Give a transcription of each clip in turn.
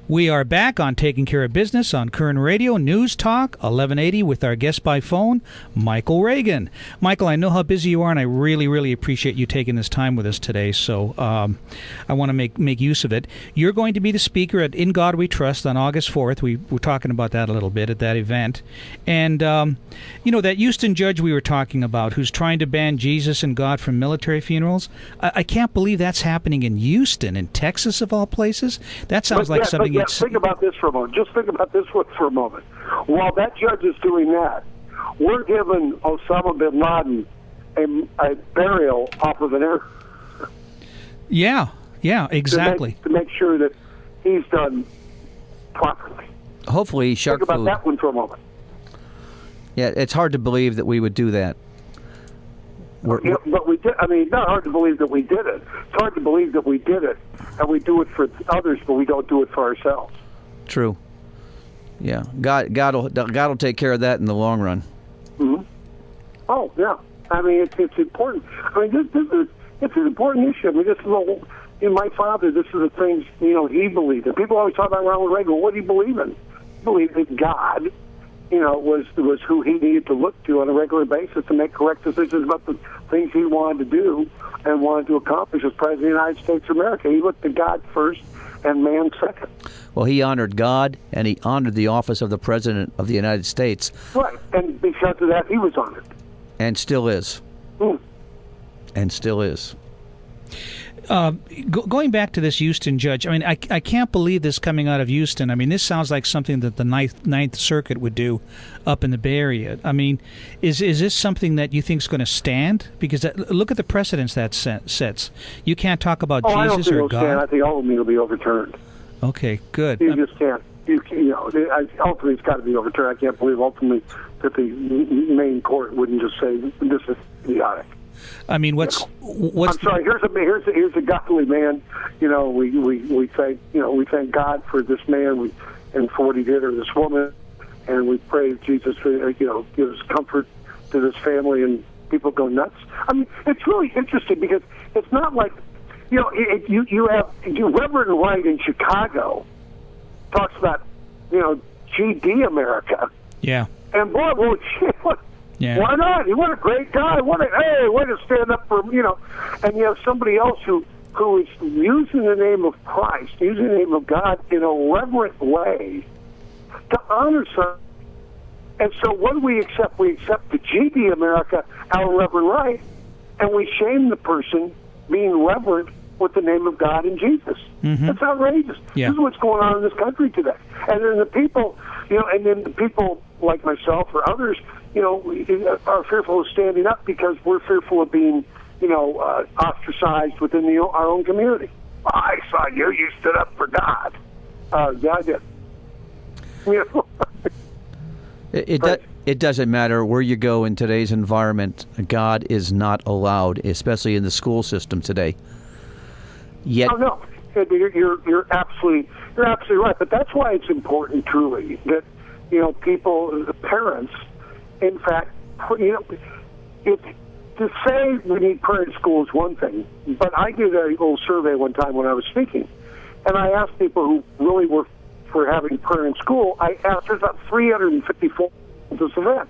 We are back on Taking Care of Business on Kern Radio Newstalk 1180 with our guest by phone, Michael Reagan. Michael, I know how busy you are, and I really, really appreciate you taking this time with us today, so I want to make use of it. You're going to be the speaker at In God We Trust on August 4th. We were talking about that a little bit at that event. And, that Houston judge we were talking about who's trying to ban Jesus and God from military funerals, I can't believe that's happening in Houston, in Texas, of all places. That sounds like something... Think about this for a moment. Just think about this for a moment. While that judge is doing that, we're giving Osama bin Laden a burial off of an air. Yeah, exactly. To make sure that he's done properly. Hopefully, shark food. Think about food. that one for a moment. Yeah, it's hard to believe that we would do that. But we did. I mean, not hard to believe that we did it. It's hard to believe that we did it, and we do it for others, but we don't do it for ourselves. True. Yeah, God will take care of that in the long run. Mm-hmm. Oh yeah, I mean it's important. I mean it's an important issue. I mean this is my father. This is the things he believed in. People always talk about Ronald Reagan. What did he believe in? He believed that God, was who he needed to look to on a regular basis to make correct decisions about the things he wanted to do and wanted to accomplish as President of the United States of America. He looked to God first and man second. Well, he honored God, and he honored the office of the President of the United States. Right, and because of that, he was honored. And still is. And still is. Going back to this Houston judge, I mean, I can't believe this coming out of Houston. I mean, this sounds like something that the Ninth Circuit would do up in the Bay Area. I mean, is this something that you think is going to stand? Because look at the precedents that sets. You can't talk about Jesus or God. Stand. I think all of them will be overturned. Okay, good. You just can't. Ultimately, it's got to be overturned. I can't believe ultimately that the main court wouldn't just say this is idiotic. I mean, what's? I'm sorry. Here's a godly man. We thank God for this man and for what he did, or this woman, and we pray Jesus gives comfort to this family, and people go nuts. I mean, it's really interesting because it's not like you have Reverend Wright in Chicago talks about GD America. Yeah. And boy, well, shit. Yeah. Why not? What a great guy! Way to stand up for And you have somebody else who is using the name of Christ, using the name of God in a reverent way to honor something. And so, what do we accept? We accept the GD America, our Reverend Wright, and we shame the person being reverent with the name of God and Jesus. Mm-hmm. That's outrageous. Yeah. This is what's going on in this country today. And then the people, like myself or others, are fearful of standing up because we're fearful of being, ostracized within our own community. I saw you. You stood up for God. Yeah, I did. It doesn't matter where you go in today's environment. God is not allowed, especially in the school system today. Yet, oh no, you're absolutely right. But that's why it's important, truly, that people, the parents, in fact, to say we need prayer in school is one thing. But I did a little survey one time when I was speaking, and I asked people who really were for having prayer in school. I asked, there's about 354 at this event.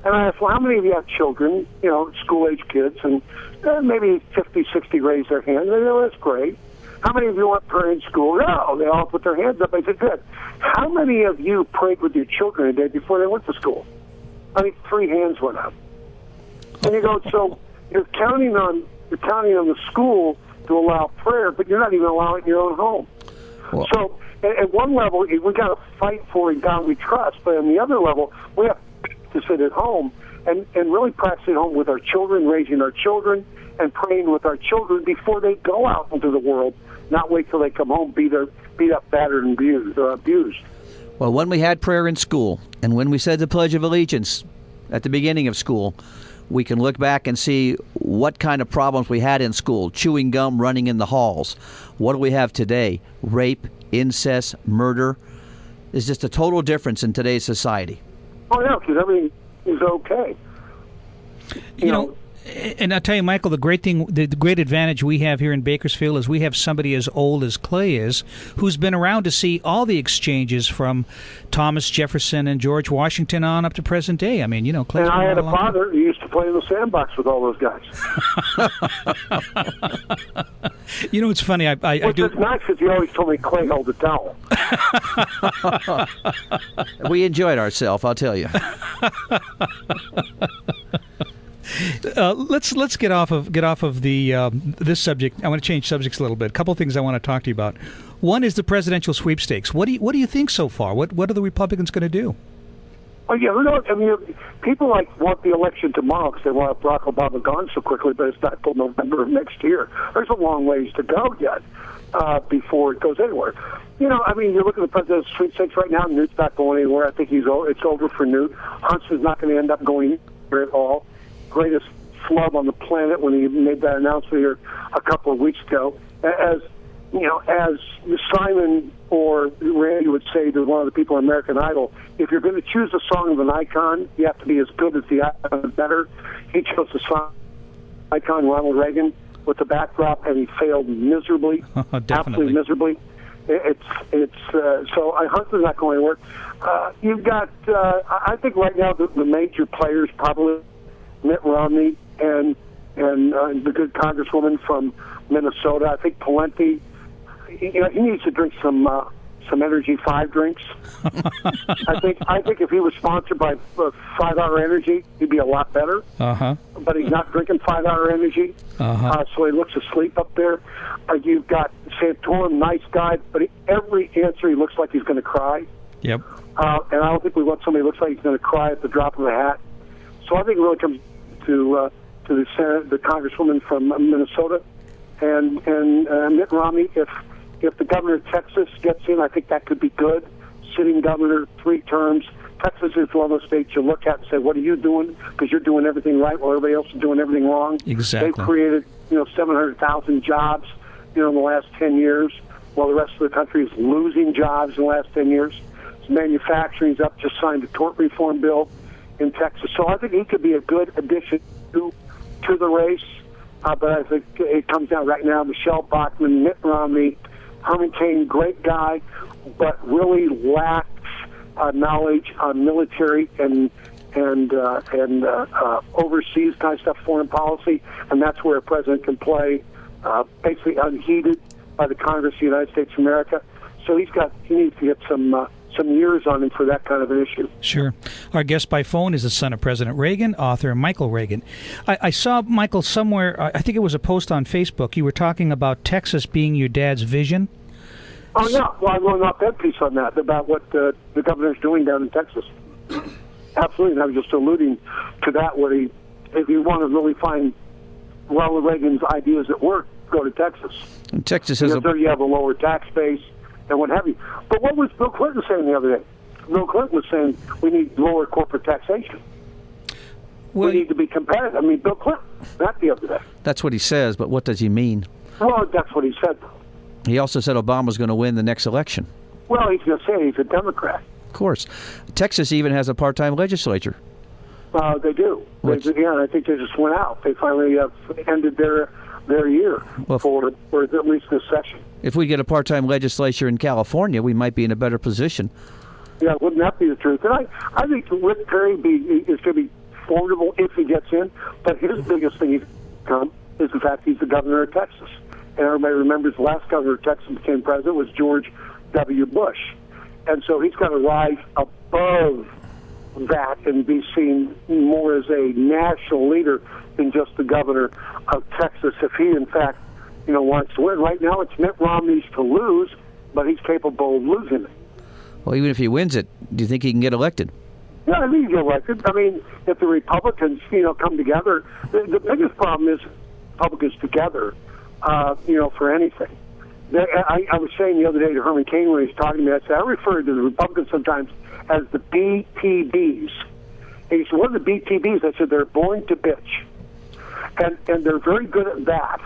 And I asked, well, how many of you have children, school-age kids? And maybe 50, 60 raised their hand. They go, that's great. How many of you want prayer in school? No, they all put their hands up. I said, good. How many of you prayed with your children a day before they went to school? I think 3 hands went up. And you go, so you're counting on the school to allow prayer, but you're not even allowing it in your own home. Well, so at one level, we got to fight for in God we trust, but on the other level, we have to sit at home and really practice at home with our children, raising our children, and praying with our children before they go out into the world, not wait till they come home, beat up, battered, and abused. Well, when we had prayer in school, and when we said the Pledge of Allegiance at the beginning of school, we can look back and see what kind of problems we had in school. Chewing gum, running in the halls. What do we have today? Rape, incest, murder. There's just a total difference in today's society. Oh, yeah, because everything is okay. You know, And I'll tell you, Michael, the great advantage we have here in Bakersfield is we have somebody as old as Clay is, who's been around to see all the exchanges from Thomas Jefferson and George Washington on up to present day. I mean, Clay's and I had a long father who used to play in the sandbox with all those guys. It's funny. I Which do. is nice because he always told me Clay held a towel. We enjoyed ourselves, I'll tell you. Let's get off of the this subject. I want to change subjects a little bit. A couple of things I want to talk to you about. One is the presidential sweepstakes. What do you think so far? What are the Republicans going to do? Oh yeah, people want the election tomorrow because they want Barack Obama gone so quickly, but it's not till November of next year. There's a long ways to go yet before it goes anywhere. You look at the presidential sweepstakes right now. Newt's not going anywhere. I think it's over for Newt. Hunson's not going to end up going anywhere at all. Greatest flub on the planet when he made that announcement here a couple of weeks ago. As Simon or Randy would say to one of the people on American Idol, if you're going to choose a song of an icon, you have to be as good as the icon, better. He chose the song icon Ronald Reagan with the backdrop, and he failed miserably, absolutely miserably. So Hunson's not going to work. You've got, I think right now the major players probably Mitt Romney and the good congresswoman from Minnesota. I think Palenti, he needs to drink some Energy 5 drinks. I think if he was sponsored by 5 Hour Energy, he'd be a lot better. But he's not drinking 5 Hour Energy, so he looks asleep up there. You've got Santorum, nice guy, but every answer he looks like he's going to cry. Yep. And I don't think we want somebody who looks like he's going to cry at the drop of a hat. So I think it really comes to the congresswoman from Minnesota and Mitt Romney. If the governor of Texas gets in, I think that could be good. Sitting governor, 3 terms. Texas is one of those states you look at and say, "What are you doing?" Because you're doing everything right while everybody else is doing everything wrong. Exactly. They've created 700,000 jobs in the last 10 years, while the rest of the country is losing jobs in the last 10 years. Manufacturing's up. Just signed a tort reform bill in Texas. So I think he could be a good addition to the race. But I think it comes down right now, Michelle Bachmann, Mitt Romney, Herman Cain, great guy, but really lacks knowledge on military and overseas kind of stuff, foreign policy, and that's where a president can play basically unheeded by the Congress of the United States of America. So he needs to get some years on him for that kind of an issue. Sure. Our guest by phone is the son of President Reagan, author Michael Reagan. I saw, Michael, somewhere, I think it was a post on Facebook, you were talking about Texas being your dad's vision. Oh, yeah. Well, I wrote an op-ed piece on that, about what the governor's doing down in Texas. Absolutely. And I was just alluding to that, where if you want to really find Ronald Reagan's ideas at work, go to Texas. And Texas has there you have a lower tax base and what have you. But what was Bill Clinton saying the other day? Bill Clinton was saying we need lower corporate taxation. We need to be competitive. I mean, Bill Clinton, not the other day. That's what he says, but what does he mean? Well, that's what he said. He also said Obama's going to win the next election. Well, he's going to say he's a Democrat. Of course. Texas even has a part-time legislature. They do. I think they just went out. They finally ended their year for at least this session. If we get a part-time legislature in California, we might be in a better position. Yeah, wouldn't that be the truth? And I think Rick Perry is going to be formidable if he gets in, but his biggest thing is the fact he's the governor of Texas. And everybody remembers the last governor of Texas became president was George W. Bush. And so he's got to rise above that and be seen more as a national leader than just the governor of Texas if he, in fact, wants to win. Right now it's Mitt Romney's to lose, but he's capable of losing it. Well, even if he wins it, do you think he can get elected? Yeah, I think he can get elected. I mean, if the Republicans, come together, the biggest problem is Republicans together, for anything. I was saying the other day to Herman Cain when he was talking to me, I said, I refer to the Republicans sometimes as the BTBs. And he said, what are the BTBs? I said, they're born to bitch. And they're very good at that.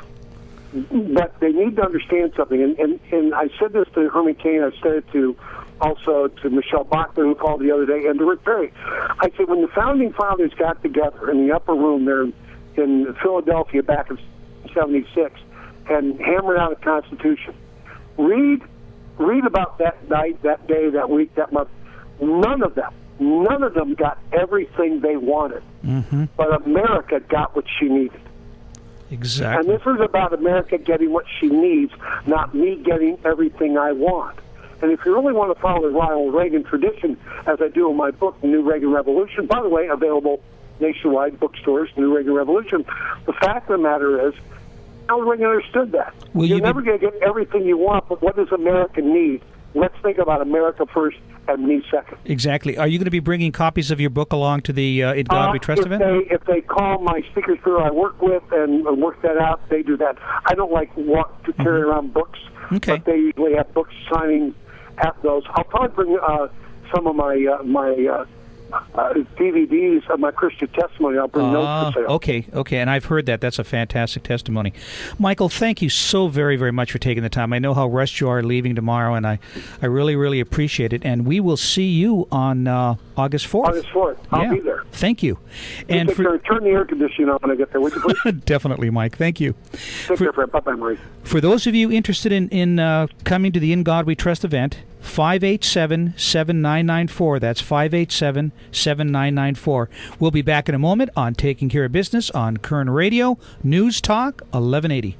But they need to understand something. And I said this to Herman Cain, I said it also to Michelle Bachmann, who called the other day, and to Rick Perry. I said, when the Founding Fathers got together in the upper room there in Philadelphia back in '76 and hammered out a Constitution. Read about that night, that day, that week, that month. None of them got everything they wanted. Mm-hmm. But America got what she needed. Exactly. And this is about America getting what she needs, not me getting everything I want. And if you really want to follow the Ronald Reagan tradition, as I do in my book, The New Reagan Revolution, by the way, available nationwide bookstores, New Reagan Revolution, the fact of the matter is, Ronald Reagan understood that. You're never going to get everything you want, but what does America need? Let's think about America first and me second. Exactly. Are you going to be bringing copies of your book along to the In God We Trust event? If they call my speakers bureau I work with and work that out, they do that. I don't like to carry around books, but they usually have books signing at those. I'll probably bring some of my DVDs of my Christian testimony. I'll bring those for sale. Okay, and I've heard that. That's a fantastic testimony. Michael, thank you so very, very much for taking the time. I know how rushed you are leaving tomorrow, and I really, really appreciate it. And we will see you on August 4th. August 4th. I'll be there. Thank you. And turn the air conditioning on when I get there, would you please? Definitely, Mike. Thank you. Take care, friend. Bye-bye, Marie. For those of you interested in coming to the In God We Trust event, 587-7994. That's 587-7994. We'll be back in a moment on Taking Care of Business on Kern Radio Newstalk 1180.